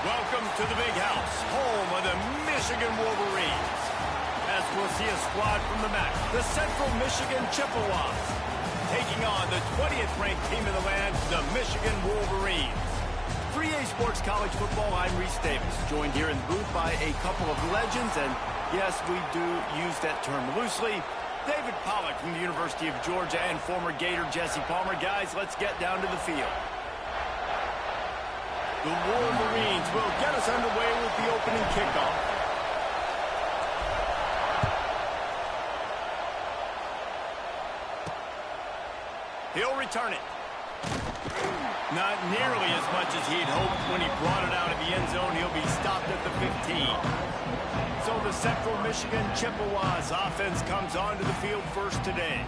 Welcome to the big house, home of the Michigan Wolverines. As we'll see a squad from the MAC, the Central Michigan Chippewas, taking on the 20th ranked team in the land, the Michigan Wolverines. 3A Sports College Football, I'm Reese Davis, joined here in the booth by a couple of legends, and yes, we do use that term loosely. David Pollack from the University of Georgia and former Gator Jesse Palmer. Guys, let's get down to the field. The Wolverines will get us underway with the opening kickoff. He'll return it. Not nearly as much as he'd hoped when he brought it out of the end zone. He'll be stopped at the 15. So the Central Michigan Chippewas offense comes onto the field first today.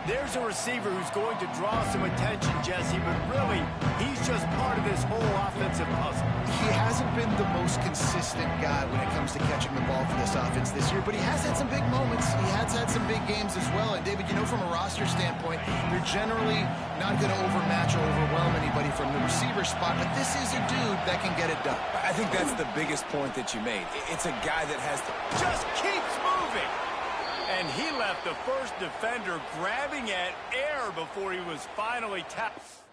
There's a receiver who's going to draw some attention, Jesse, but really, he's just part of this whole offensive puzzle. He hasn't been the most consistent guy when it comes to catching the ball for this offense this year, but he has had some big moments. He has had some big games as well. And, David, you know, from a roster standpoint, you're generally not going to overmatch or overwhelm anybody from the receiver spot, but this is a dude that can get it done. I think that's the biggest point that you made. It's a guy that has to... Just keeps moving. And he left the first defender grabbing at air before he was finally tapped.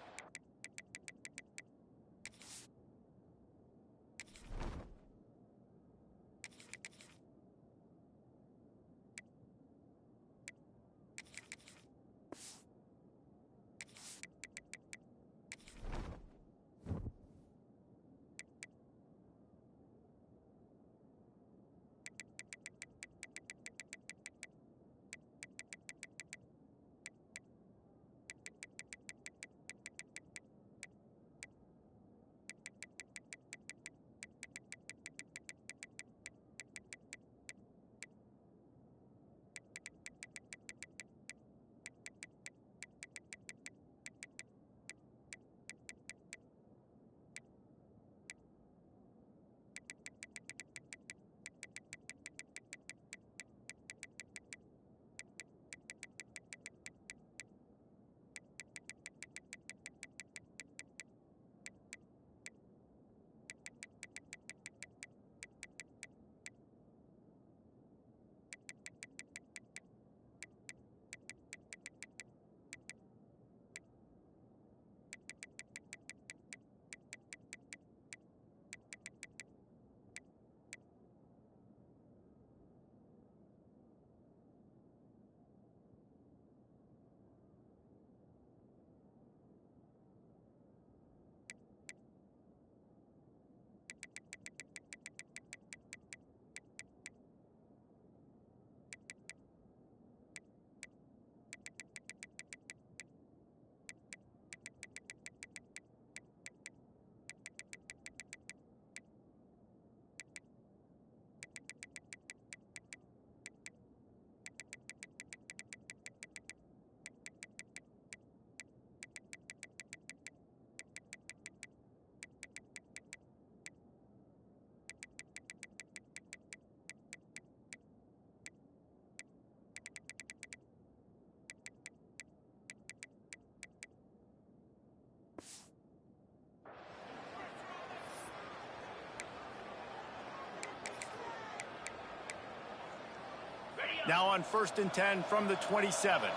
Now on 1st and 10 from the 27.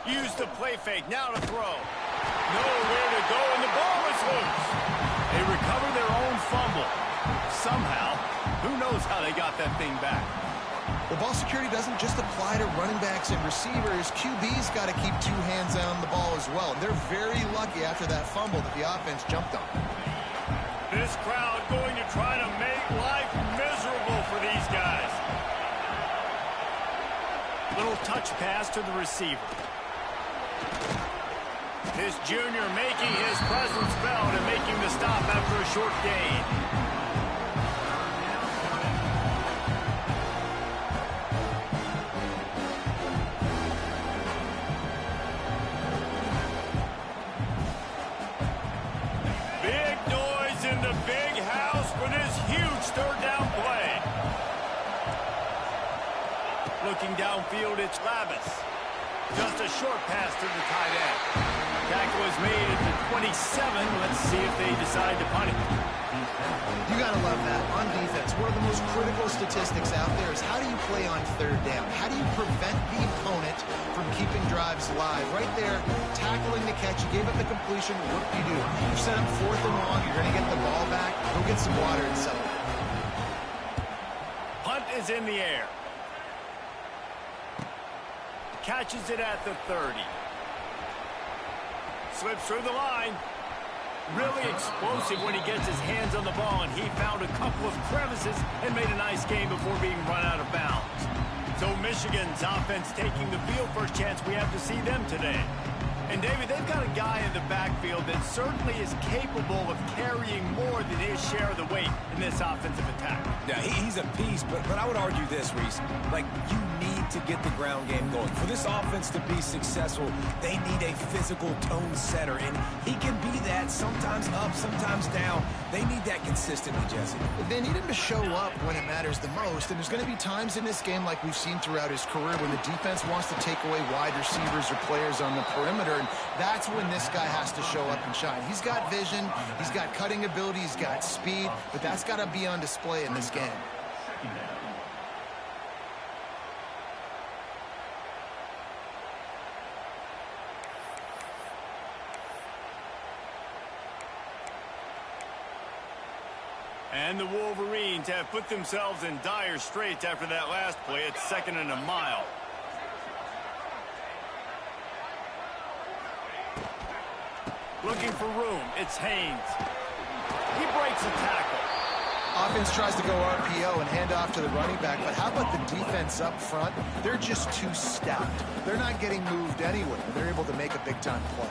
Use the play fake, now to throw. Nowhere to go, and the ball is loose. They recover their own fumble. Somehow, who knows how they got that thing back. Well, ball security doesn't just apply to running backs and receivers. QB's got to keep two hands on the ball as well. And they're very lucky after that fumble that the offense jumped on. This crowd going to try to make life miserable for these guys. Little touch pass to the receiver. This junior making his presence felt and making the stop after a short gain. Looking downfield, it's Lavis. Just a short pass to the tight end. Tackle is made at the 27. Let's see if they decide to punt it. You got to love that. On defense, one of the most critical statistics out there is how do you play on third down? How do you prevent the opponent from keeping drives alive? Right there, tackling the catch. You gave up the completion. What do? You set up 4th and long. You're going to get the ball back. Go get some water and settle it. Punt is in the air. Catches it at the 30. Slips through the line. Really explosive when he gets his hands on the ball, and he found a couple of crevices and made a nice game before being run out of bounds. So Michigan's offense taking the field. First chance we have to see them today. And, David, they've got a guy in the backfield that certainly is capable of carrying more than his share of the weight in this offensive attack. Yeah, he's a beast, but I would argue this, Reese. Like, you need to get the ground game going. For this offense to be successful, they need a physical tone setter, and he can be that, sometimes up, sometimes down. They need that consistently, Jesse. They need him to show up when it matters the most, and there's going to be times in this game like we've seen throughout his career when the defense wants to take away wide receivers or players on the perimeter, and that's when this guy has to show up and shine. He's got vision, he's got cutting ability, he's got speed, but that's got to be on display in this game. And the Wolverines have put themselves in dire straits after that last play. It's 2nd and a mile. Looking for room. It's Haynes. He breaks a tackle. Offense tries to go RPO and hand off to the running back, but how about the defense up front? They're just too stout. They're not getting moved anywhere. They're able to make a big-time play.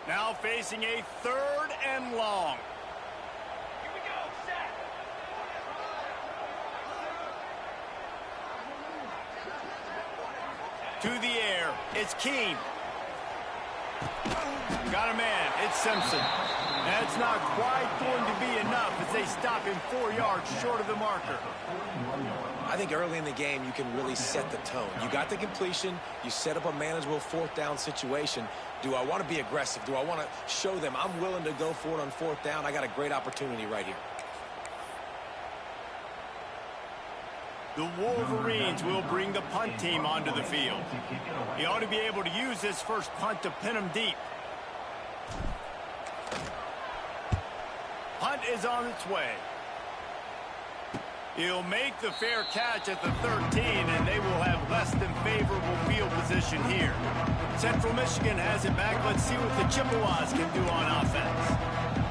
Now facing a 3rd and long. To the air, it's Keene. Got a man, it's Simpson. That's not quite going to be enough as they stop him 4 yards short of the marker. I think early in the game, you can really set the tone. You got the completion. You set up a manageable 4th down situation. Do I want to be aggressive? Do I want to show them I'm willing to go for it on 4th down? I got a great opportunity right here. The Wolverines will bring the punt team onto the field. He ought to be able to use this first punt to pin him deep. Punt is on its way. He'll make the fair catch at the 13, and they will have less than favorable field position here. Central Michigan has it back. Let's see what the Chippewas can do on offense.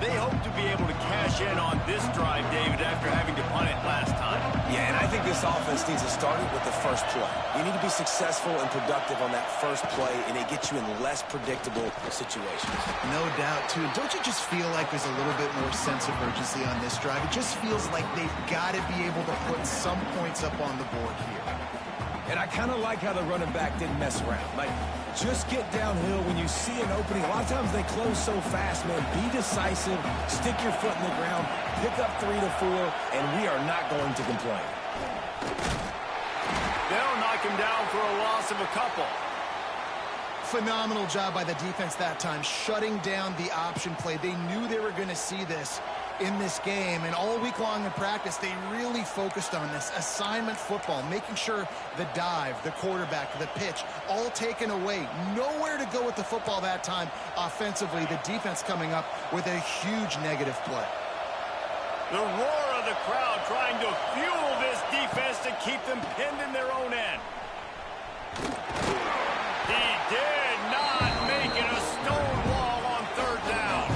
They hope to be able to cash in on this drive, David, after having to punt it last time. Yeah, and I think this offense needs to start it with the first play. You need to be successful and productive on that first play, and it gets you in less predictable situations. No doubt, too. Don't you just feel like there's a little bit more sense of urgency on this drive? It just feels like they've got to be able to put some points up on the board here. And I kind of like how the running back didn't mess around. Like, just get downhill when you see an opening. A lot of times they close so fast, man. Be decisive, stick your foot in the ground, pick up 3 to 4, and we are not going to complain. They'll knock him down for a loss of a couple. Phenomenal job by the defense that time, shutting down the option play. They knew they were going to see this in this game, and all week long in practice, they really focused on this assignment football, making sure the dive, the quarterback, the pitch, all taken away. Nowhere to go with the football that time offensively. The defense coming up with a huge negative play. The roar of the crowd trying to fuel this defense to keep them pinned in their own end. He did not make it a stone wall on 3rd down.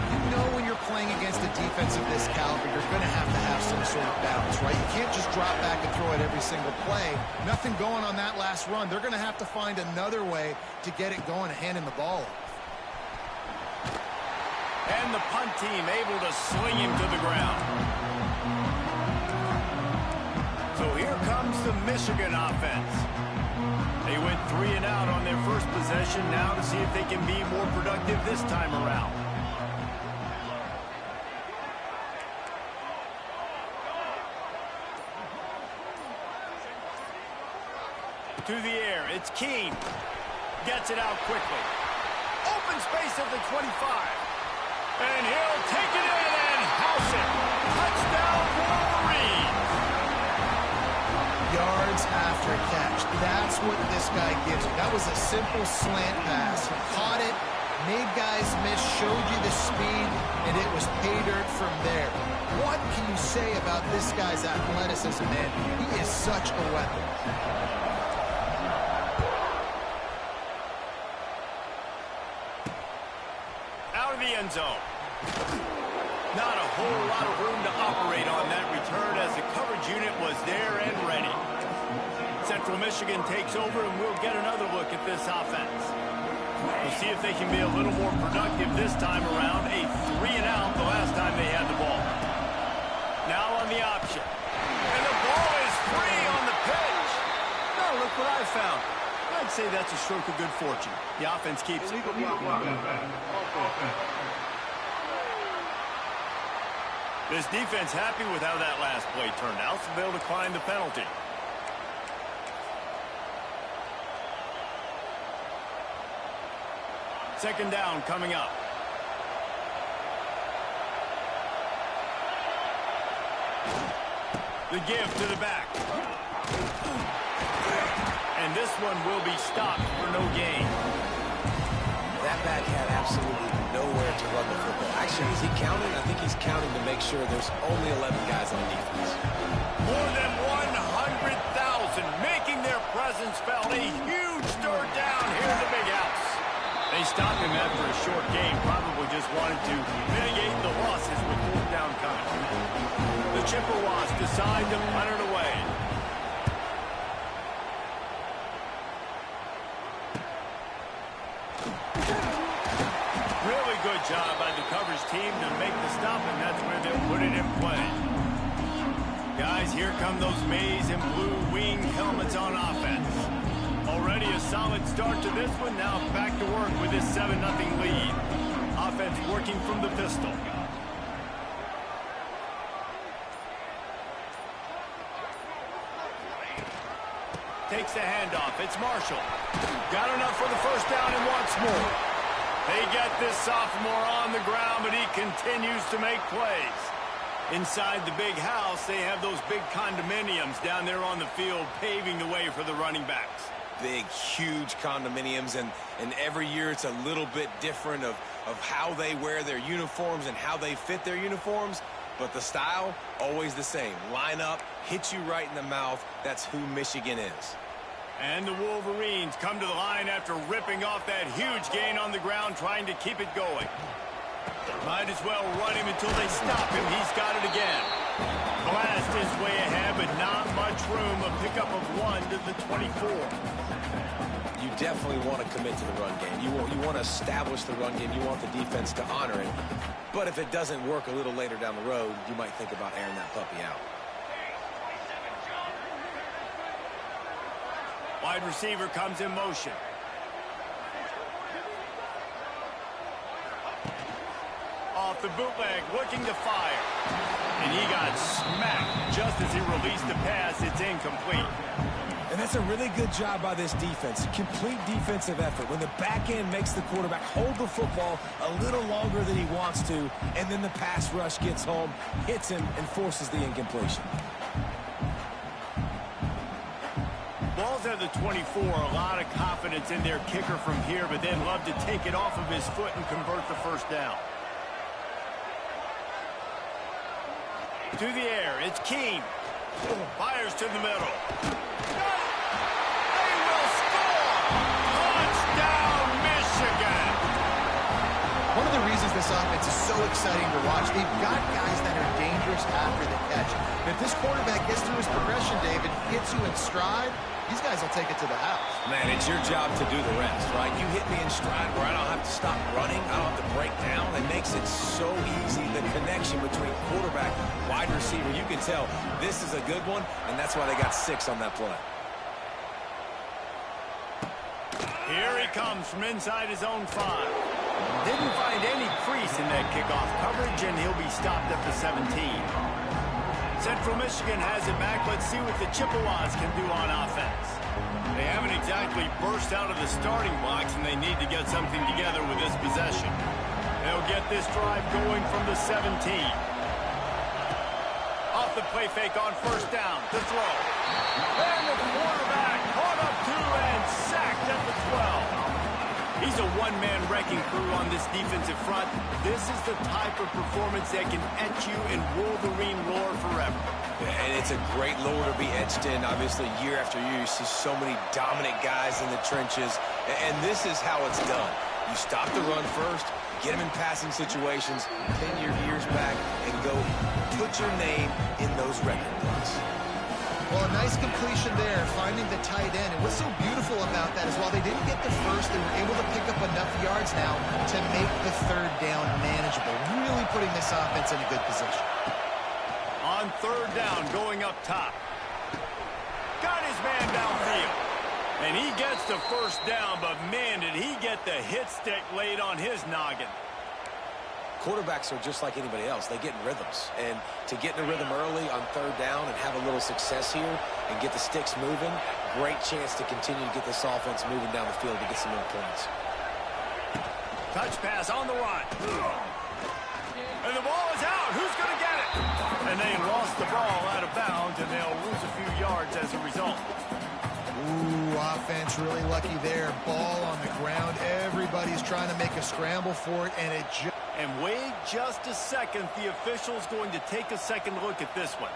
You know when you're playing against a defense of this caliber, you're going to have some sort of balance, right? You can't just drop back and throw it every single play. Nothing going on that last run. They're going to have to find another way to get it going and handing the ball off. And the punt team able to sling him to the ground. So here comes the Michigan offense. They went 3 and out on their first possession, now to see if they can be more productive this time around. To the air, it's Keene. Gets it out quickly. Open space at the 25. And he'll take it in and house it. Touchdown, Wolverines. Yards after catch. That's what this guy gives you. That was a simple slant pass. He caught it, made guys miss, showed you the speed, and it was pay dirt from there. What can you say about this guy's athleticism, man? He is such a weapon. Out of the end zone. Not a whole lot of room to operate on that return as the coverage unit was there and ready. Central Michigan takes over, and we'll get another look at this offense. We'll see if they can be a little more productive this time around. A 3-and-out the last time they had the ball. Now on the option. And the ball is free on the pitch. Now look what I found. I'd say that's a stroke of good fortune. The offense keeps it. This defense happy with how that last play turned out, so they'll decline the penalty. Second down coming up. The give to the back. And this one will be stopped for no gain. That back had absolutely nowhere to run the football. Actually, is he counting? I think he's counting to make sure there's only 11 guys on defense. More than 100,000 making their presence felt. A huge third down here in the big house. They stopped him after a short game. Probably just wanted to mitigate the losses with fourth down coming. The Chippewas decide to punt it away. Really good job by the coverage team to make the stop, and that's where they'll put it in play. Guys, here come those maize and blue wing helmets on offense. Already a solid start to this one. Now back to work with this 7-0 lead. Offense working from the pistol. Takes the handoff. It's Marshall. Got enough for the first down and wants more. They get this sophomore on the ground, but he continues to make plays. Inside the big house, they have those big condominiums down there on the field, paving the way for the running backs. Big, huge condominiums, and every year it's a little bit different of how they wear their uniforms and how they fit their uniforms, but the style, always the same. Line up, hit you right in the mouth. That's who Michigan is. And the Wolverines come to the line after ripping off that huge gain on the ground, trying to keep it going. Might as well run him until they stop him. He's got it again. Blast is way ahead, but not much room. A pickup of 1 to the 24. You definitely want to commit to the run game. You want to establish the run game. You want the defense to honor it. But if it doesn't work a little later down the road, you might think about airing that puppy out. Wide receiver comes in motion. Off the bootleg, looking to fire. And he got smacked just as he released the pass. It's incomplete. And that's a really good job by this defense. Complete defensive effort. When the back end makes the quarterback hold the football a little longer than he wants to, and then the pass rush gets home, hits him, and forces the incompletion. Ball's at the 24. A lot of confidence in their kicker from here, but they'd love to take it off of his foot and convert the first down. To the air, it's Keene. Fires to the middle. They will score! Touchdown, Michigan! One of the reasons this offense is so exciting to watch, they've got guys that are dangerous after the catch. And if this quarterback gets through his progression, David, gets you in stride, these guys will take it to the house. Man, it's your job to do the rest, right? You hit me in stride where I don't have to stop running. I don't have to break down. It makes it so easy, the connection between quarterback, wide receiver. You can tell this is a good one, and that's why they got 6 on that play. Here he comes from inside his own 5. Didn't find any crease in that kickoff coverage, and he'll be stopped at the 17. Central Michigan has it back. Let's see what the Chippewas can do on offense. They haven't exactly burst out of the starting blocks, and they need to get something together with this possession. They'll get this drive going from the 17. Off the play fake on first down. The throw. And the quarterback caught up to and sacked at the 12. He's a one-man wrecking crew on this defensive front. This is the type of performance that can etch you in Wolverine lore forever. And it's a great lore to be etched in. Obviously, year after year, you see so many dominant guys in the trenches. And this is how it's done. You stop the run first, get them in passing situations, pin your ears back, and go put your name in those record books. Well, a nice completion there, finding the tight end. And what's so beautiful about that is while they didn't get the first, they were able to pick up enough yards now to make the third down manageable, really putting this offense in a good position. On third down, going up top. Got his man downfield. And he gets the first down, but man, did he get the hit stick laid on his noggin. Quarterbacks are just like anybody else. They get in rhythms. And to get in a rhythm early on third down and have a little success here and get the sticks moving, great chance to continue to get this offense moving down the field to get some more points. Touch pass on the run. And the ball is out. Who's going to get it? And they lost the ball out of bounds, and they'll lose a few yards as a result. Ooh, offense really lucky there. Ball on the ground. Everybody's trying to make a scramble for it, and it just... And wait just a second. The official's going to take a second look at this one.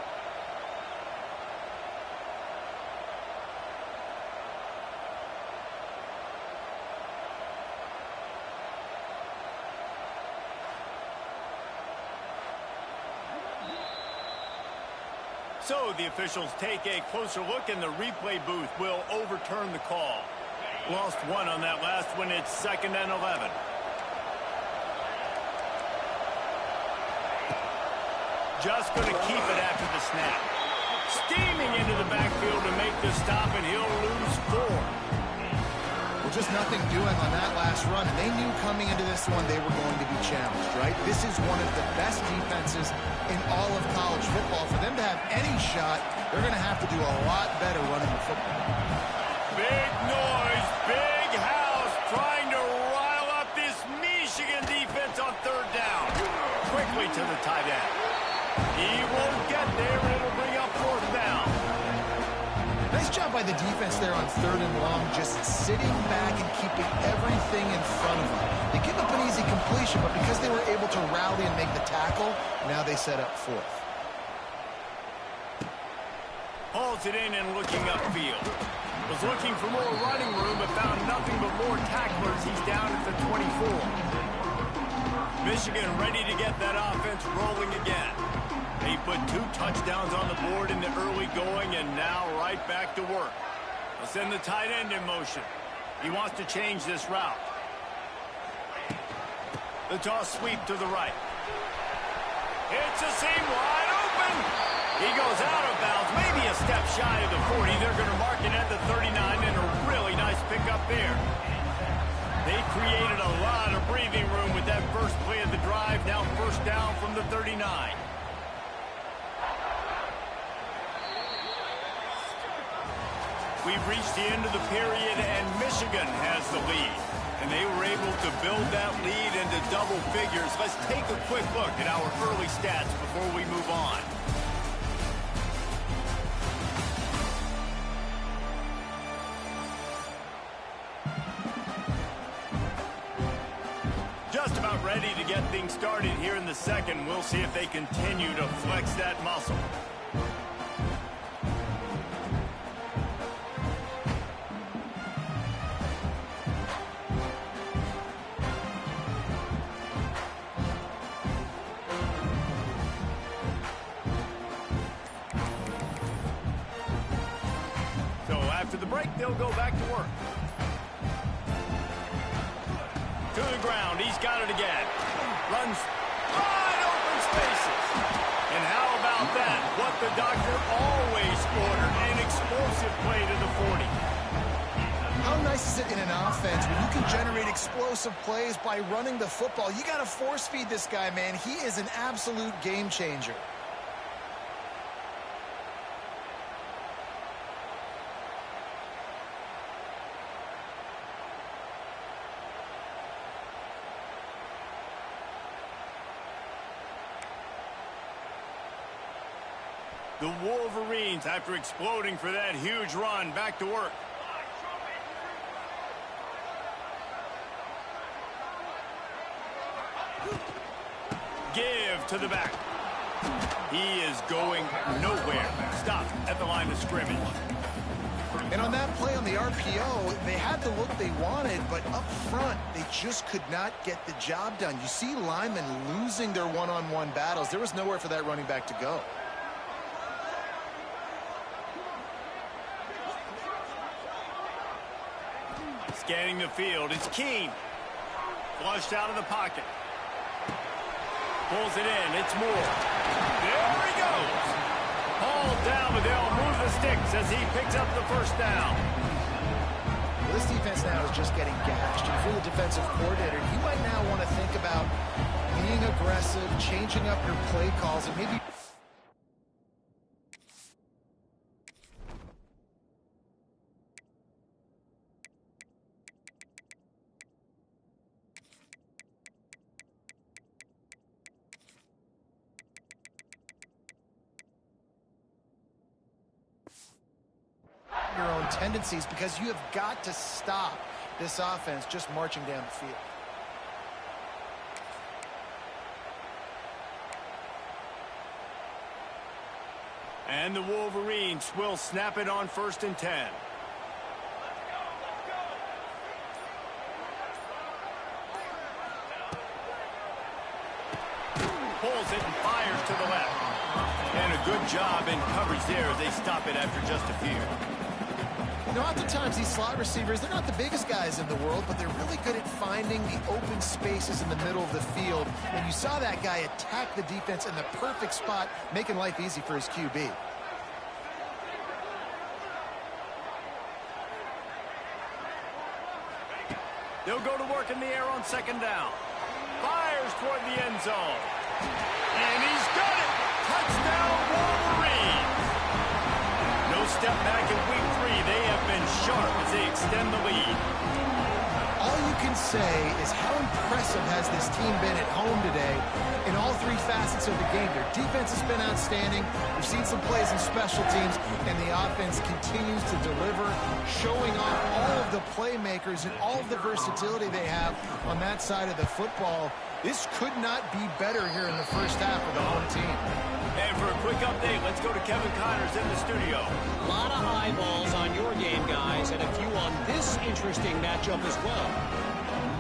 So the officials take a closer look, and the replay booth will overturn the call. Lost one on that last one. It's 2nd and 11. Just going to keep it after the snap. Steaming into the backfield to make the stop, and he'll lose 4. Well, just nothing doing on that last run. And they knew coming into this one they were going to be challenged, right? This is one of the best defenses in all of college football. For them to have any shot, they're going to have to do a lot better running the football. Big noise, big house, trying to rile up this Michigan defense on third down. Quickly to the tight end. He won't get there. It'll bring up fourth down. Nice job by the defense there on third and long, just sitting back and keeping everything in front of them. They give up an easy completion, but because they were able to rally and make the tackle, now they set up fourth. Hauls it in and looking upfield. Was looking for more running room, but found nothing but more tacklers. He's down at the 24. Michigan ready to get that offense rolling again. They put 2 touchdowns on the board in the early going, and now right back to work. They'll send the tight end in motion. He wants to change this route. The toss sweep to the right. It's a seam wide open. He goes out of bounds, maybe a step shy of the 40. They're going to mark it at the 39, and a really nice pickup there. They created a lot of breathing room with that first play of the drive. Now first down from the 39. We've reached the end of the period, and Michigan has the lead. And they were able to build that lead into double figures. Let's take a quick look at our early stats before we move on. Just about ready to get things started here in the second. We'll see if they continue to flex that muscle. After the break, they'll go back to work. To the ground. He's got it again. Runs wide open spaces. And how about that? What the doctor always ordered. An explosive play to the 40. How nice is it in an offense when you can generate explosive plays by running the football? You got to force feed this guy, man. He is an absolute game changer. The Wolverines, after exploding for that huge run, back to work. Give to the back. He is going nowhere. Stop at the line of scrimmage. And on that play on the RPO, they had the look they wanted, but up front, they just could not get the job done. You see linemen losing their one-on-one battles. There was nowhere for that running back to go. Scanning the field, it's Keene. Flushed out of the pocket. Pulls it in, it's Moore. There he goes. Hauled down, but they'll move the sticks as he picks up the first down. Well, this defense now is just getting gashed. And if you're the defensive coordinator, you might now want to think about being aggressive, changing up your play calls, and maybe... your own tendencies, because you have got to stop this offense just marching down the field. And the Wolverines will snap it on 1st and 10. Pulls it and fires to the left. And a good job in coverage there as they stop it after just a few. You know, oftentimes these slot receivers, they're not the biggest guys in the world, but they're really good at finding the open spaces in the middle of the field. And you saw that guy attack the defense in the perfect spot, making life easy for his QB. They'll go to work in the air on 2nd down. Fires toward the end zone. And he's got it! Touchdown, Wolverines! No step back in week 3. They have been sharp as they extend the lead. All you can say is how impressive has this team been at home today in all 3 facets of the game. Their defense has been outstanding. We've seen some plays in special teams, and the offense continues to deliver, showing off all of the playmakers and all of the versatility they have on that side of the football. This could not be better here in the first half of the home team. And for a quick update, let's go to Kevin Connors in the studio. A lot of eyeballs on your game, guys, and a few on this interesting matchup as well.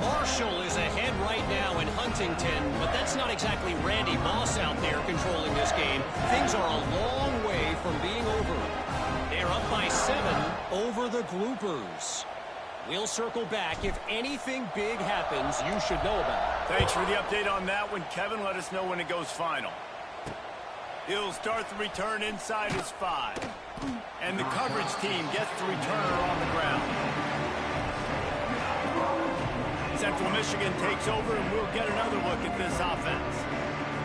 Marshall is ahead right now in Huntington, but that's not exactly Randy Moss out there controlling this game. Things are a long way from being over. They're up by 7 over the Groupers. We'll circle back. If anything big happens, you should know about it. Thanks for the update on that one, Kevin. Let us know when it goes final. He'll start the return inside his 5. And the coverage team gets the returner on the ground. Central Michigan takes over, and we'll get another look at this offense.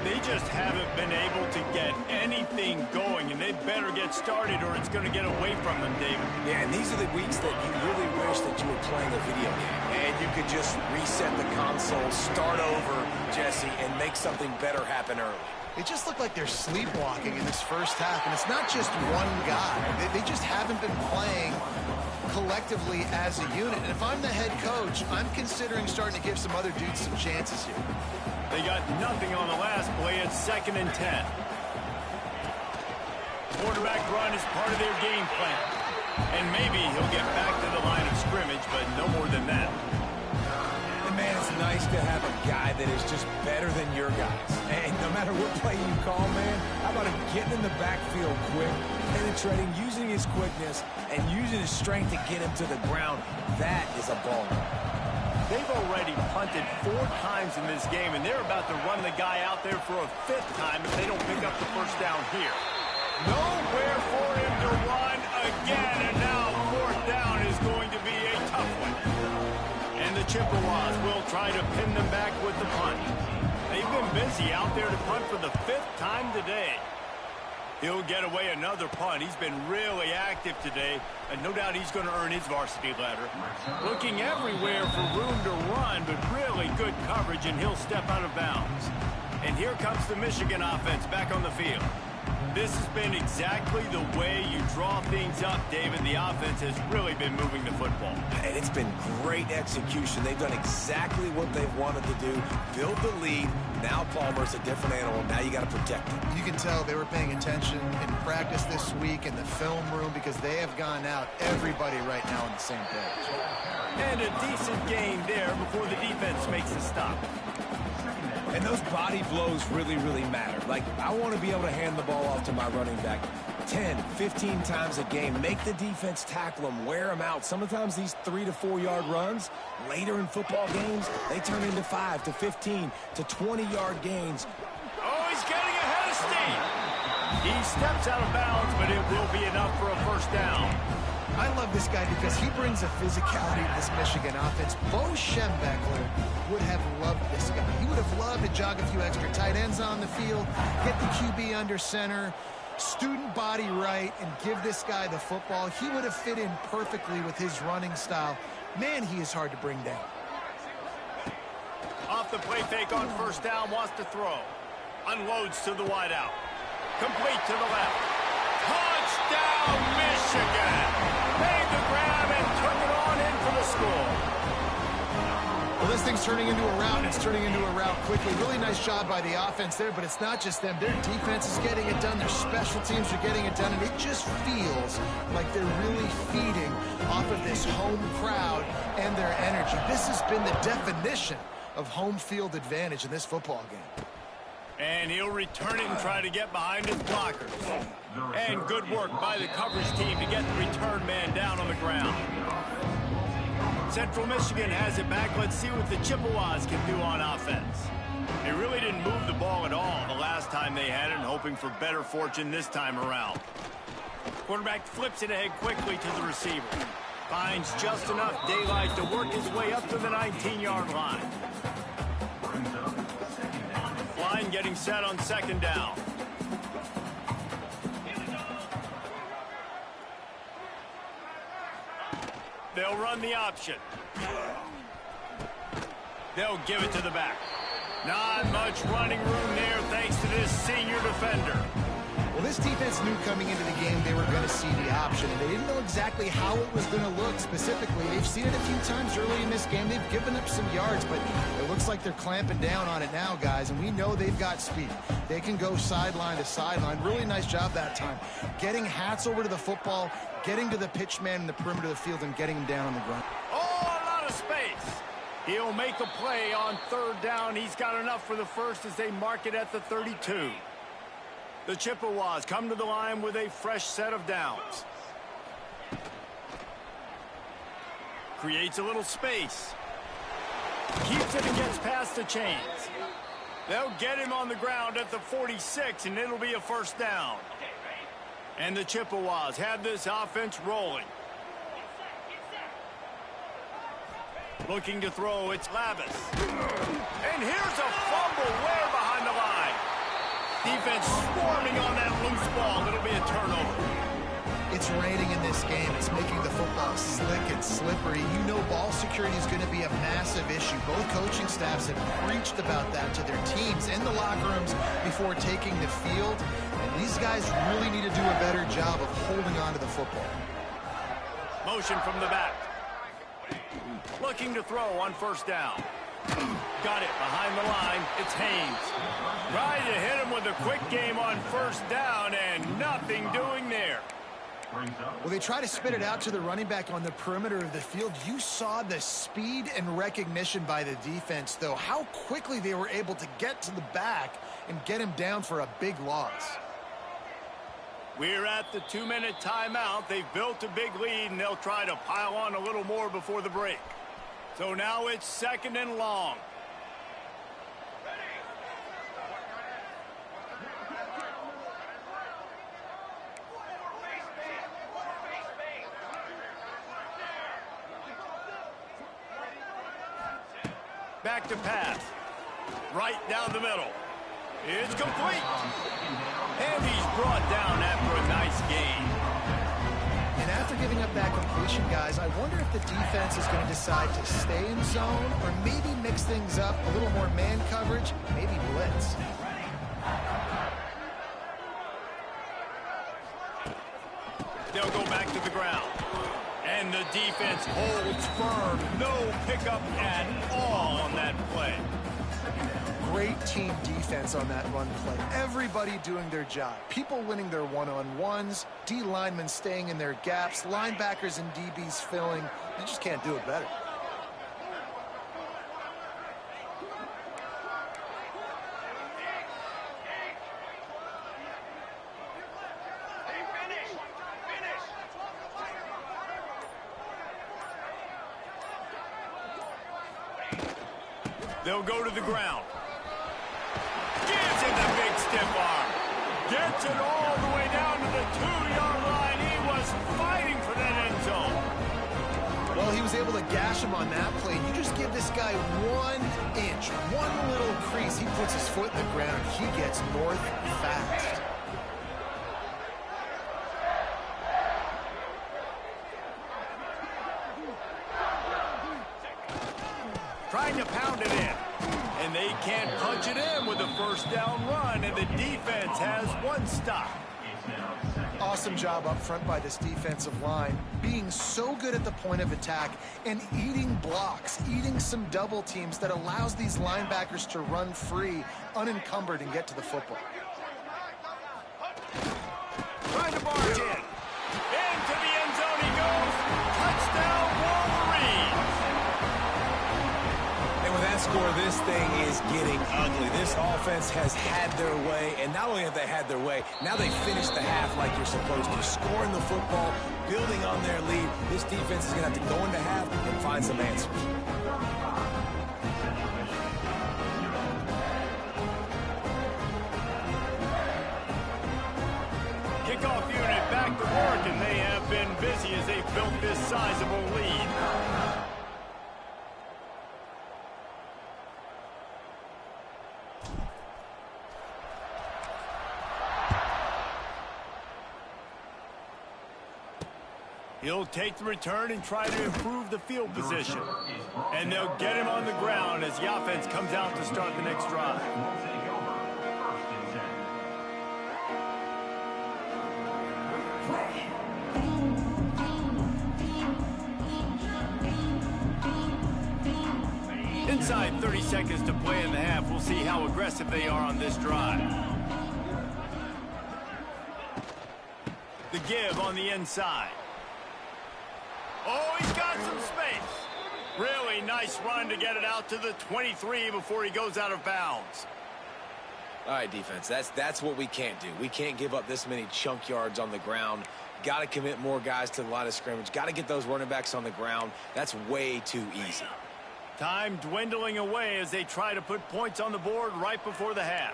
They just haven't been able to get anything going, and they better get started or it's going to get away from them, David. Yeah, and these are the weeks that you really wish that you were playing a video game. And you could just reset the console, start over, Jesse, and make something better happen early. It just looked like they're sleepwalking in this first half, and it's not just one guy. They just haven't been playing collectively as a unit. And if I'm the head coach, I'm considering starting to give some other dudes some chances here. They got nothing on the last play. It's 2nd and 10. Quarterback run is part of their game plan. And maybe he'll get back to the line of scrimmage, but no more than that. And man, it's nice to have a guy that is just better than your guys. And no matter what play you call, man, how about him getting in the backfield quick, penetrating, using his quickness, and using his strength to get him to the ground. That is a baller. They've already punted 4 times in this game, and they're about to run the guy out there for a 5th time if they don't pick up the first down here. Nowhere for him to run again, and now 4th down is going to be a tough one. And the Chippewas will try to pin them back with the punt. They've been busy out there to punt for the 5th time today. He'll get away another punt. He's been really active today, and no doubt he's going to earn his varsity letter. Looking everywhere for room to run, but really good coverage, and he'll step out of bounds. And here comes the Michigan offense back on the field. This has been exactly the way you draw things up, David. The offense has really been moving the football. And it's been great execution. They've done exactly what they've wanted to do. Build the lead. Now Palmer's a different animal. Now you got to protect him. You can tell they were paying attention in practice this week in the film room because they have gone out, everybody right now on the same page. And a decent gain there before the defense makes a stop. And those body blows really, really matter. Like, I want to be able to hand the ball off to my running back 10, 15 times a game. Make the defense tackle them, wear them out. Sometimes these 3 to 4 yard runs, later in football games, they turn into 5 to 15 to 20-yard gains. Oh, he's getting ahead of steam. He steps out of bounds, but it will be enough for a first down. I love this guy because he brings a physicality to this Michigan offense. Bo Schembechler would have loved this guy. He would have loved to jog a few extra tight ends on the field, get the QB under center, student body right, and give this guy the football. He would have fit in perfectly with his running style. Man, he is hard to bring down. Off the play fake on first down, wants to throw. Unloads to the wideout. Complete to the left. Touchdown, Michigan! Made the grab and took it on in for the score. Well, this thing's turning into a rout, and it's turning into a rout quickly. Really nice job by the offense there, but it's not just them. Their defense is getting it done. Their special teams are getting it done, and it just feels like they're really feeding off of this home crowd and their energy. This has been the definition of home field advantage in this football game. And he'll return it and try to get behind his blockers. And good work by the coverage team to get the return man down on the ground. Central Michigan has it back. Let's see what the Chippewas can do on offense. They really didn't move the ball at all the last time they had it, and hoping for better fortune this time around. Quarterback flips it ahead quickly to the receiver. Finds just enough daylight to work his way up to the 19-yard line. Line getting set on second down. They'll run the option. They'll give it to the back. Not much running room there thanks to this senior defender. Well, this defense knew coming into the game they were going to see the option, and they didn't know exactly how it was going to look specifically. They've seen it a few times early in this game. They've given up some yards, but it looks like they're clamping down on it now, guys, and we know they've got speed. They can go sideline to sideline. Really nice job that time. Getting Hats over to the football, getting to the pitch man in the perimeter of the field, and getting him down on the ground. Oh, a lot of space. He'll make a play on third down. He's got enough for the first as they mark it at the 32. The Chippewas come to the line with a fresh set of downs. Creates a little space. Keeps it and gets past the chains. They'll get him on the ground at the 46, and it'll be a first down. And the Chippewas have this offense rolling. Looking to throw, it's Lavis. And here's a fumble way behind the line. Defense swarming on that loose ball. It'll be a turnover. It's raining in this game. It's making the football slick and slippery. You know ball security is going to be a massive issue. Both coaching staffs have preached about that to their teams in the locker rooms before taking the field. And these guys really need to do a better job of holding on to the football. Motion from the back. Looking to throw on first down. Got it behind the line. It's Haynes. Trying to hit him with a quick game on first down, and nothing doing there. Well, they try to spit it out to the running back on the perimeter of the field. You saw the speed and recognition by the defense, though. How quickly they were able to get to the back and get him down for a big loss. We're at the 2-minute timeout. They've built a big lead, and they'll try to pile on a little more before the break. So now it's second and long. Back to pass. Right down the middle. It's complete. And he's brought down after a nice gain. And after giving up that completion, guys, I wonder if the defense is going to decide to stay in zone or maybe mix things up, a little more man coverage, maybe blitz. They'll go back to the ground. And the defense holds firm. No pickup at all on that play. Great team defense on that run play. Everybody doing their job. People winning their one-on-ones, D linemen staying in their gaps, linebackers and DBs filling. You just can't do it better. They'll go to the ground. Gives him the big stiff arm. Gets it all the way down to the 2-yard line. He was fighting for that end zone. Well, he was able to gash him on that play. You just give this guy 1 inch, one little crease. He puts his foot in the ground. He gets north fast. Trying to pound it in. And they can't punch it in with a first down run, and the defense has one stop. Awesome job up front by this defensive line, being so good at the point of attack and eating blocks, eating some double teams that allows these linebackers to run free, unencumbered, and get to the football. Trying to barge in. Into the end zone he goes. Touchdown, Wolverines. And with that score, this thing is getting ugly. This offense has had their way, and not only have they had their way, now they finished the half like you're supposed to. Scoring the football, building on their lead. This defense is going to have to go into half and find some answers. Kickoff unit back to work, and they have been busy as they built this sizable lead. He'll take the return and try to improve the field position. And they'll get him on the ground as the offense comes out to start the next drive. Inside 30 seconds to play in the half. We'll see how aggressive they are on this drive. The give on the inside. Oh, he's got some space. Really nice run to get it out to the 23 before he goes out of bounds. All right, defense, that's what we can't do. We can't give up this many chunk yards on the ground. Got to commit more guys to the line of scrimmage. Got to get those running backs on the ground. That's way too easy. Time dwindling away as they try to put points on the board right before the half.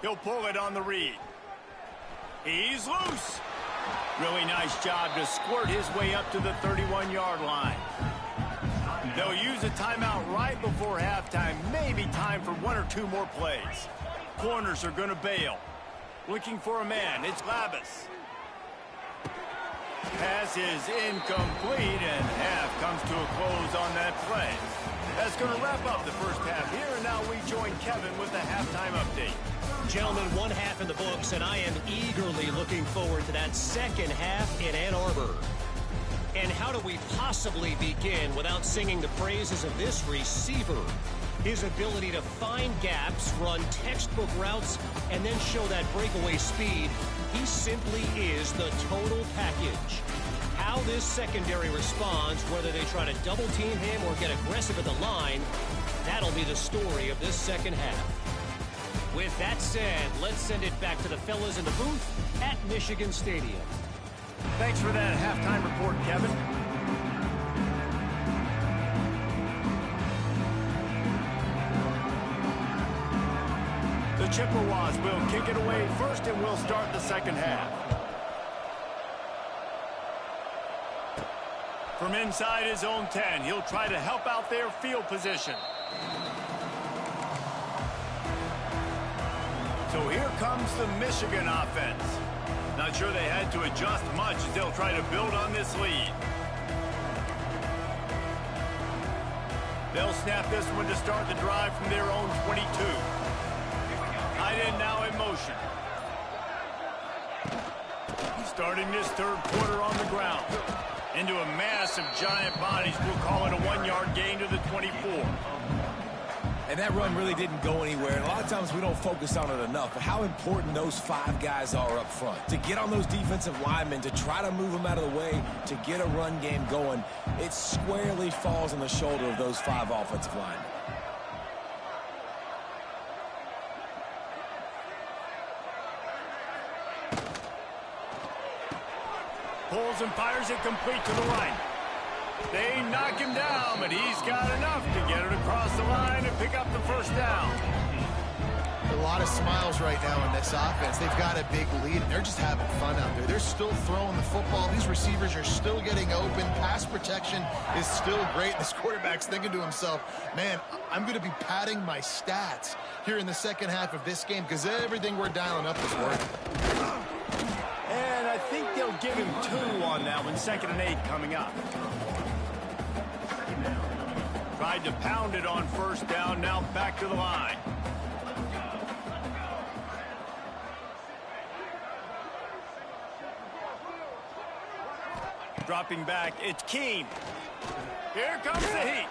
He'll pull it on the read. He's loose. Really nice job to squirt his way up to the 31-yard line. They'll use a timeout right before halftime. Maybe time for 1 or 2 more plays. Corners are going to bail. Looking for a man. It's Labus. Pass is incomplete, and half comes to a close on that play. That's going to wrap up the first half here, and now we join Kevin with the halftime update. Gentlemen, one half in the books, and I am eagerly looking forward to that second half in Ann Arbor. And how do we possibly begin without singing the praises of this receiver? His ability to find gaps, run textbook routes, and then show that breakaway speed. He simply is the total package. How this secondary responds, whether they try to double team him or get aggressive at the line, that'll be the story of this second half. With that said, let's send it back to the fellas in the booth at Michigan Stadium. Thanks for that halftime report, Kevin. The Chippewas will kick it away first, and we'll start the second half. From inside his own 10, he'll try to help out their field position. So here comes the Michigan offense. Not sure they had to adjust much as they'll try to build on this lead. They'll snap this one to start the drive from their own 22. Tight end now in motion. Starting this third quarter on the ground. Into a mass of giant bodies. We'll call it a 1-yard gain to the 24. And that run really didn't go anywhere. And a lot of times we don't focus on it enough. But how important those 5 guys are up front. To get on those defensive linemen, to try to move them out of the way, to get a run game going, it squarely falls on the shoulder of those 5 offensive linemen. Pulls and fires it complete to the right. They knock him down, but he's got enough to get it across the line and pick up the first down. A lot of smiles right now in this offense. They've got a big lead, and they're just having fun out there. They're still throwing the football. These receivers are still getting open. Pass protection is still great. This quarterback's thinking to himself, man, I'm going to be padding my stats here in the second half of this game because everything we're dialing up is working. And I think they'll give him 2 on that one. 2nd and 8 coming up. Tried to pound it on first down. Now back to the line. Dropping back, it's Keene. Here comes the heat.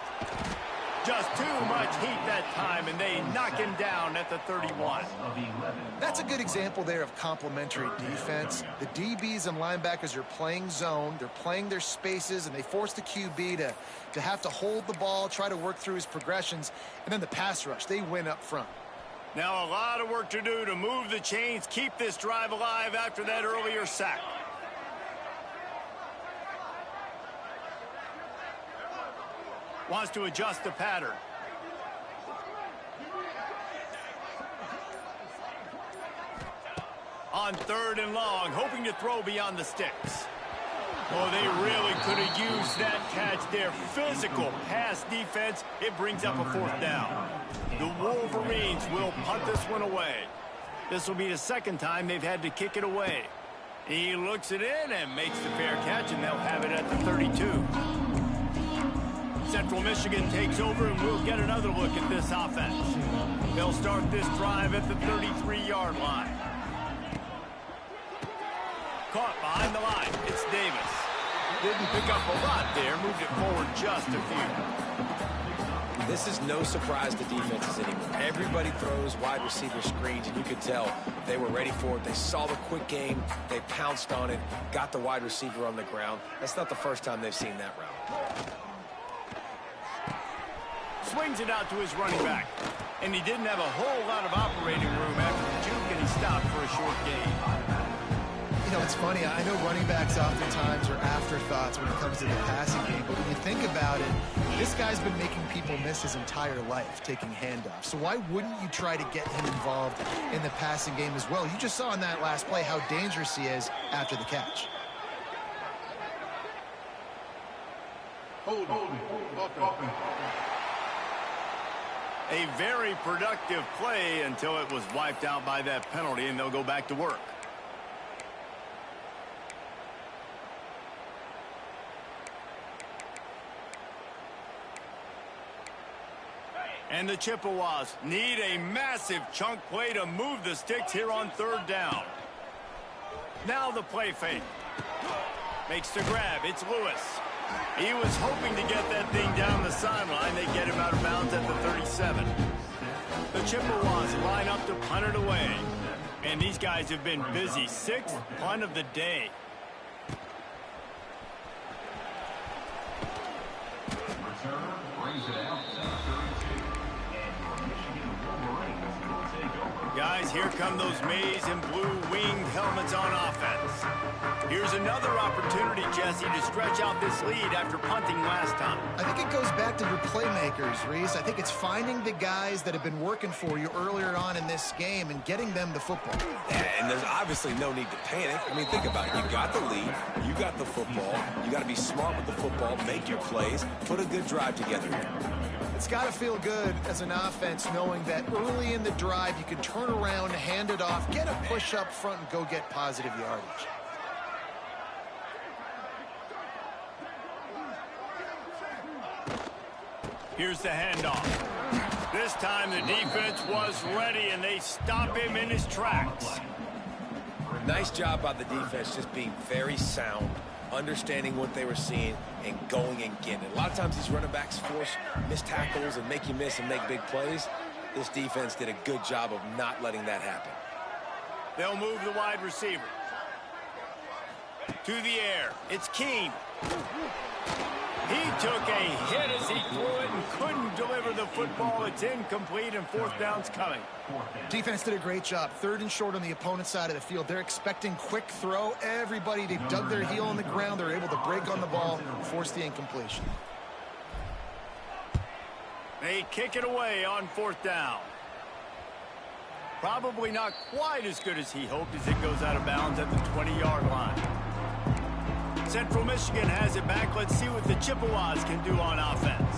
Just too much heat that time, and they knock him down at the 31. That's a good example there of complementary defense. The DBs and linebackers are playing zone. They're playing their spaces, and they force the QB to have to hold the ball, try to work through his progressions, and then the pass rush. They win up front. Now a lot of work to do to move the chains, keep this drive alive after that earlier sack. Wants to adjust the pattern. On 3rd and long, hoping to throw beyond the sticks. Oh, they really could have used that catch there. Physical pass defense. It brings up a 4th down. The Wolverines will punt this one away. This will be the 2nd time they've had to kick it away. He looks it in and makes the fair catch, and they'll have it at the 32. Central Michigan takes over, and we'll get another look at this offense. They'll start this drive at the 33-yard line. Caught behind the line. It's Davis. Didn't pick up a lot there. Moved it forward just a few. This is no surprise to defenses anymore. Everybody throws wide receiver screens, and you could tell they were ready for it. They saw the quick game. They pounced on it, got the wide receiver on the ground. That's not the first time they've seen that route. Swings it out to his running back. And he didn't have a whole lot of operating room after the juke, and he stopped for a short gain. You know, it's funny. I know running backs oftentimes are afterthoughts when it comes to the passing game, but when you think about it, this guy's been making people miss his entire life taking handoffs. So why wouldn't you try to get him involved in the passing game as well? You just saw in that last play how dangerous he is after the catch. A very productive play until it was wiped out by that penalty, and they'll go back to work. And the Chippewas need a massive chunk play to move the sticks here on 3rd down. Now the play fake. Makes the grab. It's Lewis. He was hoping to get that thing down the sideline. They get him out of bounds at the 37. The Chippewas line up to punt it away. And these guys have been busy. 6th punt of the day. Guys, here come those maize and blue winged helmets on offense. Here's another opportunity, Jesse, to stretch out this lead after punting last time. I think it goes back to your playmakers, Reese. I think it's finding the guys that have been working for you earlier on in this game and getting them the football. And there's obviously no need to panic. I mean, think about it. You got the lead. You got the football. You got to be smart with the football. Make your plays. Put a good drive together here. It's got to feel good as an offense knowing that early in the drive you can turn around, hand it off, get a push up front, and go get positive yardage. Here's the handoff. This time the defense was ready, and they stop him in his tracks. Nice job by the defense, just being very sound, understanding what they were seeing, and going and getting it. A lot of times these running backs force missed tackles and make you miss and make big plays. This defense did a good job of not letting that happen. They'll move the wide receiver. To the air. It's Keene. He took a hit as he threw it and couldn't deliver the football. It's incomplete, and fourth down's coming. Defense did a great job. 3rd and short on the opponent's side of the field. They're expecting quick throw. Everybody, they dug their heel on the ground. They're able to break on the ball, force the incompletion. They kick it away on 4th down. Probably not quite as good as he hoped as it goes out of bounds at the 20-yard line. Central Michigan has it back. Let's see what the Chippewas can do on offense.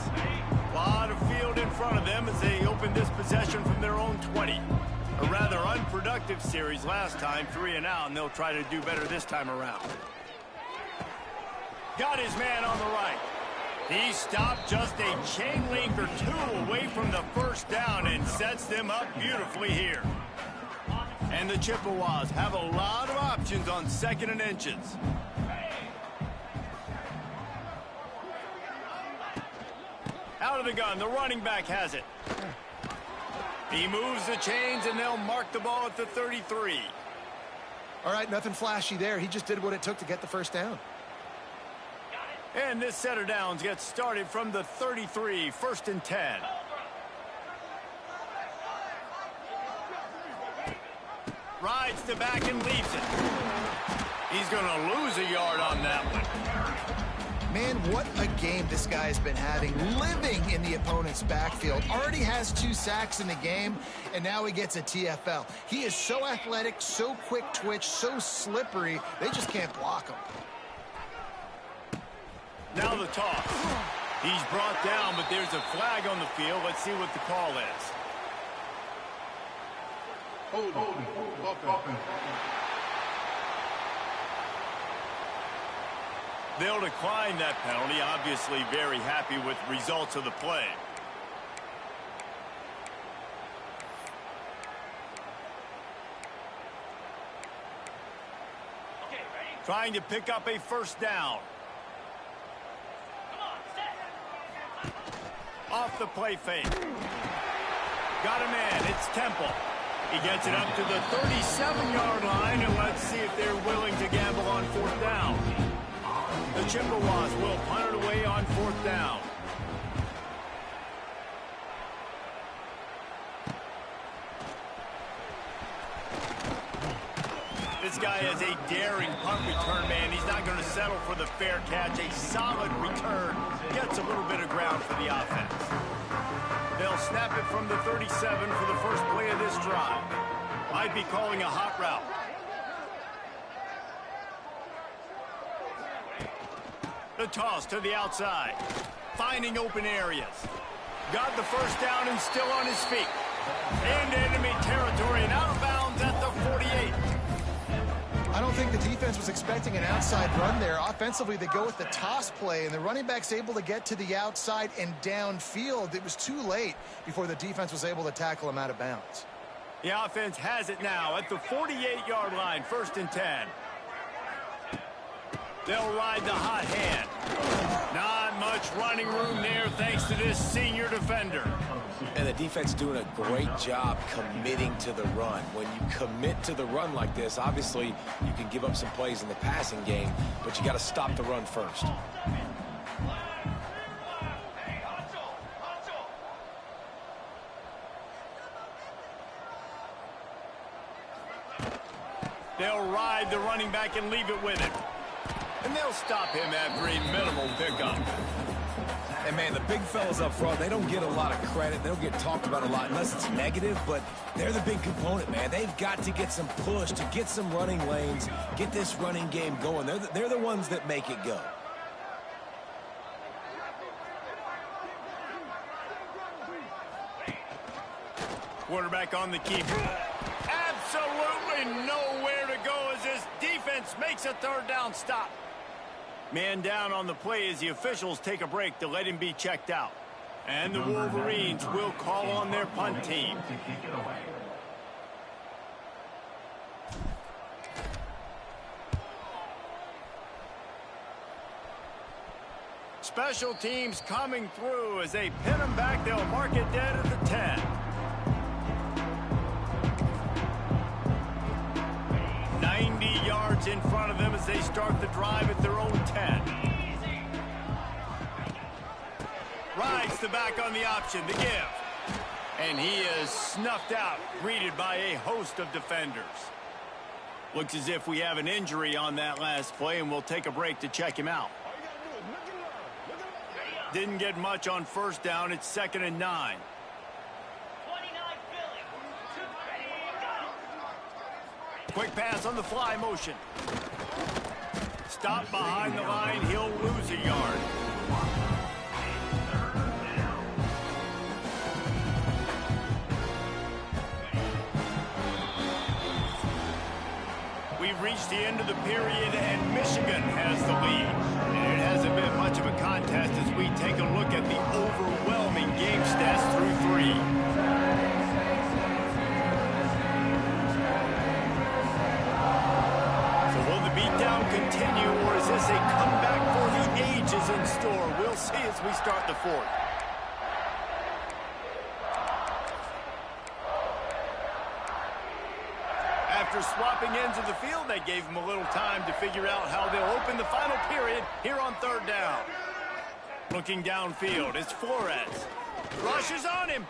A lot of field in front of them as they open this possession from their own 20. A rather unproductive series last time, 3 and out, and they'll try to do better this time around. Got his man on the right. He stopped just a chain link or 2 away from the first down and sets them up beautifully here. And the Chippewas have a lot of options on 2nd and inches. Out of the gun, the running back has it. He moves the chains, and they'll mark the ball at the 33. All right, nothing flashy there. He just did what it took to get the first down. And this set of downs gets started from the 33, 1st and 10. Rides the back and leaves it. He's going to lose a yard on that one. Man, what a game this guy has been having, living in the opponent's backfield. Already has 2 sacks in the game, and now he gets a TFL. He is so athletic, so quick twitch, so slippery, they just can't block him. Now the toss. He's brought down, but there's a flag on the field. Let's see what the call is. They'll decline that penalty, obviously very happy with results of the play. Trying to pick up a first down. Off the play fake. Got a man. It's Temple. He gets it up to the 37-yard line, and let's see if they're willing to gamble on 4th down. The Chippewas will punt it away on 4th down. This guy is a daring punt return man. He's not going to settle for the fair catch. A solid return. Gets a little bit of ground for the offense. They'll snap it from the 37 for the first play of this drive. Might be calling a hot route. The toss to the outside. Finding open areas. Got the first down and still on his feet. Into enemy territory and out of bounds at the 48. I don't think the defense was expecting an outside run there. Offensively, they go with the toss play, and the running back's able to get to the outside and downfield. It was too late before the defense was able to tackle him out of bounds. The offense has it now at the 48-yard line, 1st and 10. They'll ride the hot hand. Not much running room there thanks to this senior defender. And the defense doing a great job committing to the run. When you commit to the run like this, obviously you can give up some plays in the passing game, but you got to stop the run first. They'll ride the running back and leave it with him. And they'll stop him after a minimal pickup. And, man, the big fellas up front, they don't get a lot of credit. They don't get talked about a lot unless it's negative, but they're the big component, man. They've got to get some push to get some running lanes, get this running game going. They're the ones that make it go. Quarterback on the keeper. Absolutely nowhere to go as this defense makes a 3rd down stop. Man down on the play as the officials take a break to let him be checked out. And the Wolverines will call on their punt team. Special teams coming through as they pin them back. They'll mark it dead at the 10. 90 yards in front of them as they start the drive at their own 10. Rides the back on the option, the give. And he is snuffed out, greeted by a host of defenders. Looks as if we have an injury on that last play, and we'll take a break to check him out. Didn't get much on first down. It's 2nd and 9. Quick pass on the fly motion. Stop behind the line. He'll lose a yard. We've reached the end of the period, and Michigan has the lead. And it hasn't been much of a contest as we take a look at the overwhelming game stats through 3. So will the beatdown continue, or is this a comeback for the ages in store? We'll see as we start the 4th. After swapping ends of the field, they gave him a little time to figure out how they'll open the final period here on 3rd down. Looking downfield, it's Flores. Rushes on him.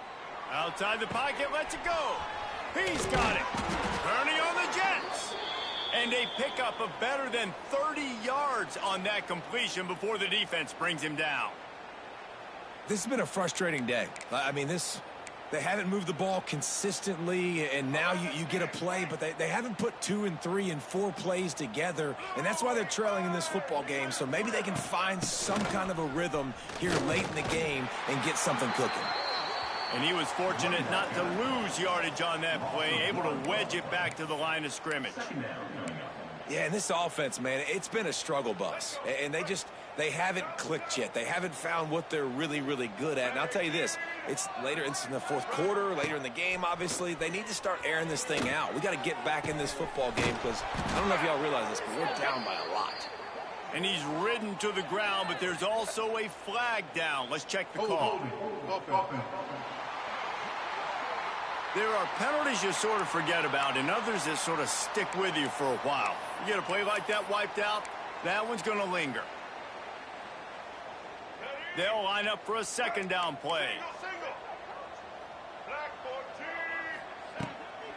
Outside the pocket, lets it go. He's got it. Turning on the Jets. And a pickup of better than 30 yards on that completion before the defense brings him down. This has been a frustrating day. I mean, they haven't moved the ball consistently, and now you get a play, but they haven't put 2 and 3 and 4 plays together, and that's why they're trailing in this football game. So maybe they can find some kind of a rhythm here late in the game and get something cooking. And he was fortunate not to lose yardage on that play, able to wedge it back to the line of scrimmage. Yeah, and this offense, man, it's been a struggle bus, and they haven't clicked yet. They haven't found what they're really, really good at. And I'll tell you this, it's in the 4th quarter, later in the game, obviously. They need to start airing this thing out. We got to get back in this football game because I don't know if y'all realize this, but we're down by a lot. And he's ridden to the ground, but there's also a flag down. Let's check the call. There are penalties you sort of forget about and others that sort of stick with you for a while. You get a play like that wiped out, that one's going to linger. They'll line up for a 2nd down play.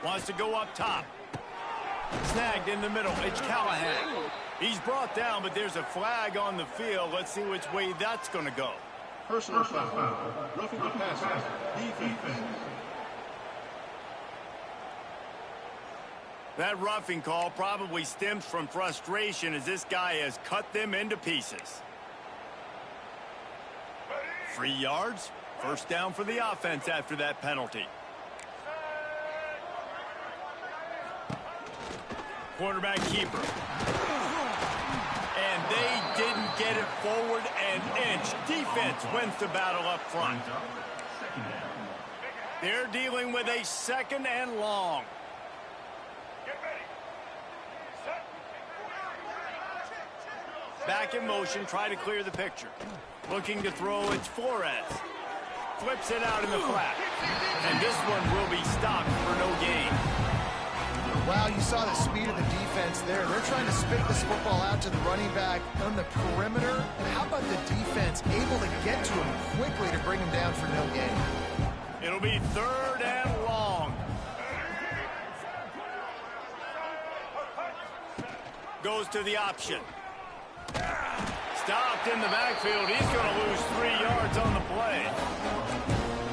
Wants to go up top. Snagged in the middle. It's Callahan. He's brought down, but there's a flag on the field. Let's see which way that's going to go. Personal foul. Roughing the passer. Defense. That roughing call probably stems from frustration as this guy has cut them into pieces. 3 yards. 1st down for the offense after that penalty. Quarterback keeper. And they didn't get it forward an inch. Defense wins the battle up front. They're dealing with a 2nd and long. Back in motion, try to clear the picture. Looking to throw, it's Flores. Flips it out in the flat. And this one will be stopped for no gain. Wow, you saw the speed of the defense there. They're trying to spit this football out to the running back on the perimeter. And how about the defense able to get to him quickly to bring him down for no gain? It'll be 3rd and long. Goes to the option. Stopped in the backfield. He's going to lose 3 yards on the play.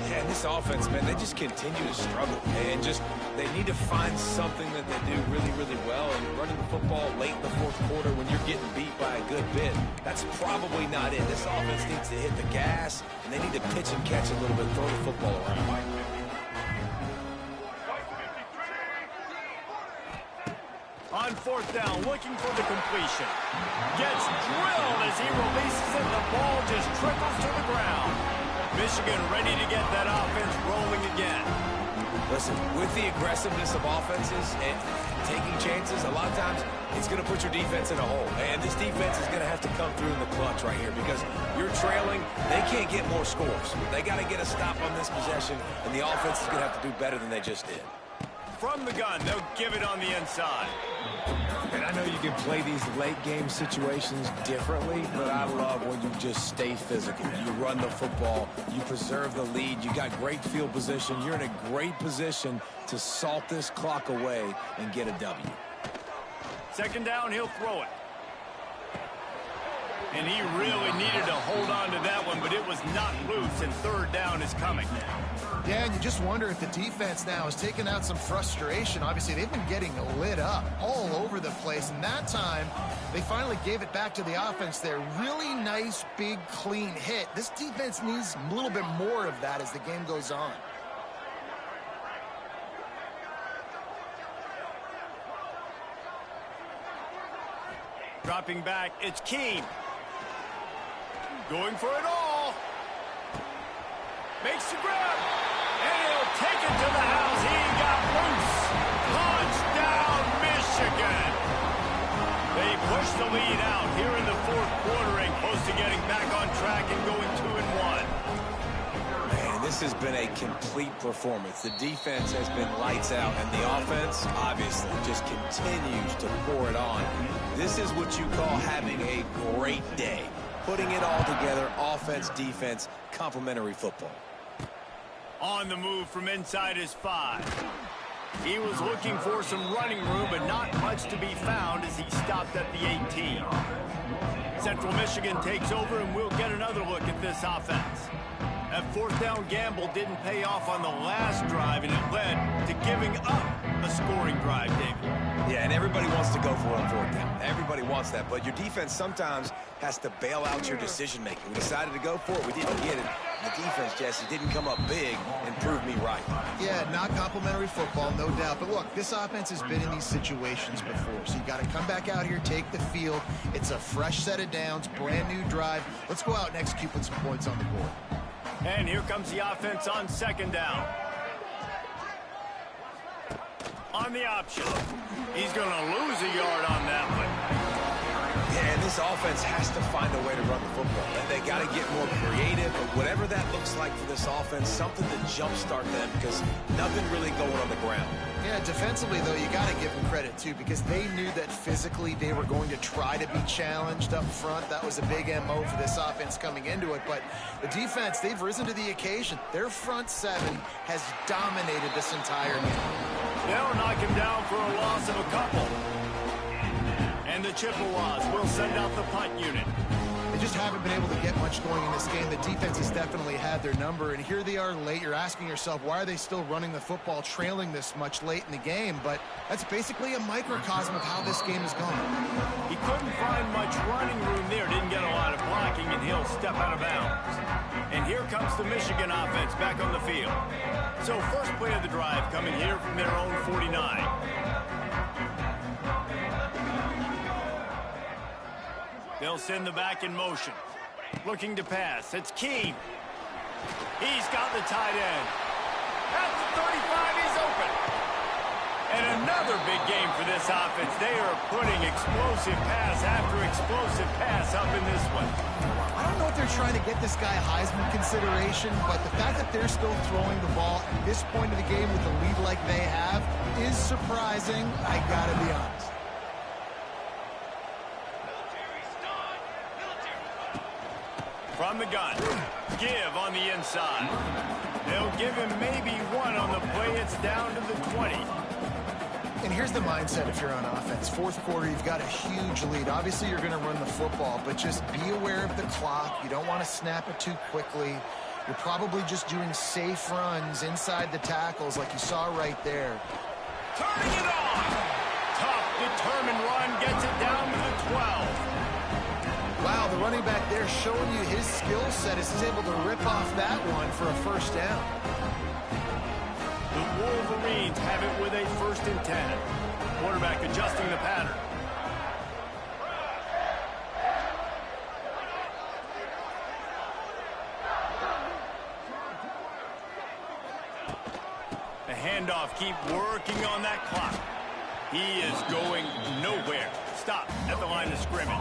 Yeah, this offense, man, they just continue to struggle. And they need to find something that they do really, really well. And running the football late in the 4th quarter when you're getting beat by a good bit, that's probably not it. This offense needs to hit the gas, and they need to pitch and catch a little bit, throw the football around. On 4th down, looking for the completion. Gets drilled as he releases it. The ball just trickles to the ground. Michigan ready to get that offense rolling again. Listen, with the aggressiveness of offenses and taking chances, a lot of times it's going to put your defense in a hole. And this defense is going to have to come through in the clutch right here because you're trailing. They can't get more scores. They got to get a stop on this possession, and the offense is going to have to do better than they just did. From the gun, they'll give it on the inside. And I know you can play these late-game situations differently, but I love when you just stay physical. You run the football. You preserve the lead. You got great field position. You're in a great position to salt this clock away and get a W. Second down, he'll throw it. And he really needed to hold on to that one, but it was not loose, and third down is coming. Yeah, and you just wonder if the defense now has taken out some frustration. Obviously, they've been getting lit up all over the place, and that time, they finally gave it back to the offense there. Really nice, big, clean hit. This defense needs a little bit more of that as the game goes on. Dropping back, it's Keene. Going for it all. Makes the grab. And he'll take it to the house. He got loose. Touchdown, Michigan. They push the lead out here in the fourth quarter and close to getting back on track and going 2-1. Man, this has been a complete performance. The defense has been lights out, and the offense, obviously, just continues to pour it on. This is what you call having a great day. Putting it all together, offense, defense, complementary football. On the move from inside his 5. He was looking for some running room, but not much to be found as he stopped at the 18. Central Michigan takes over, and we'll get another look at this offense. That fourth down gamble didn't pay off on the last drive, and it led to giving up a scoring drive, David. Yeah, and everybody wants to go for it on fourth down. Everybody wants that, but your defense sometimes has to bail out your decision-making. We decided to go for it. We didn't get it. The defense, Jesse, didn't come up big and prove me right. Yeah, not complimentary football, no doubt. But look, this offense has been in these situations before, so you got to come back out here, take the field. It's a fresh set of downs, brand new drive. Let's go out and execute with some points on the board. And here comes the offense on second down. On the option. He's going to lose a yard on that one. Yeah, and this offense has to find a way to run the football. And they got to get more creative, but whatever that looks like for this offense, something to jumpstart them because nothing really going on the ground. Yeah, defensively, though, you got to give them credit, too, because they knew that physically they were going to try to be challenged up front. That was a big MO for this offense coming into it. But the defense, they've risen to the occasion. Their front 7 has dominated this entire game. They'll knock him down for a loss of a couple. And the Chippewas will send out the punt unit. They just haven't been able to get much going in this game. The defense has definitely had their number, and here they are late. You're asking yourself, why are they still running the football, trailing this much late in the game? But that's basically a microcosm of how this game has gone. He couldn't find much running room there, didn't get a lot of blocking, and he'll step out of bounds. And here comes the Michigan offense back on the field. So first play of the drive coming here from their own 49. They'll send the back in motion. Looking to pass. It's Keene. He's got the tight end. At the 35, he's open. And another big game for this offense. They are putting explosive pass after explosive pass up in this one. I don't know if they're trying to get this guy Heisman consideration, but the fact that they're still throwing the ball at this point of the game with a lead like they have is surprising, I gotta be honest. From the gun, give on the inside. They'll give him maybe one on the play. It's down to the 20. And here's the mindset if you're on offense. Fourth quarter, you've got a huge lead. Obviously, you're going to run the football, but just be aware of the clock. You don't want to snap it too quickly. You're probably just doing safe runs inside the tackles like you saw right there. Turning it on. Tough, determined run gets it down to the 12. Wow, the running back there showing you his skill set as he's able to rip off that one for a first down. The Wolverines have it with a 1st and 10. Quarterback adjusting the pattern. off. Keep working on that clock. He is going nowhere. Stop at the line of scrimmage.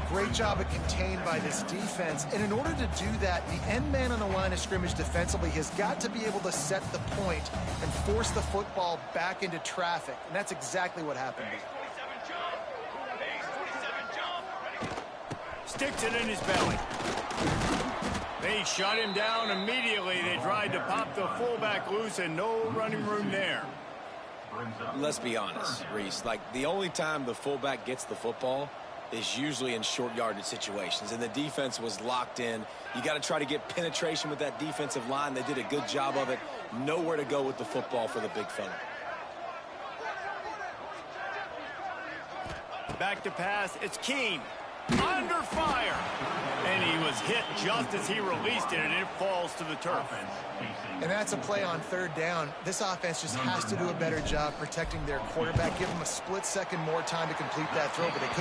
Great job at contained by this defense. And in order to do that, the end man on the line of scrimmage defensively has got to be able to set the point and force the football back into traffic. And that's exactly what happened. Sticks it in his belly. They shut him down immediately. They tried to pop the fullback loose and no running room there. Let's be honest, Reese. Like, the only time the fullback gets the football is usually in short yardage situations, and the defense was locked in. You got to try to get penetration with that defensive line. They did a good job of it. Nowhere to go with the football for the big fella. Back to pass. It's Keene. Under fire. And he was hit just as he released it, and it falls to the turf. And that's a play on third down. This offense just has to do a better job protecting their quarterback. Give him a split second more time to complete that throw, but they couldn't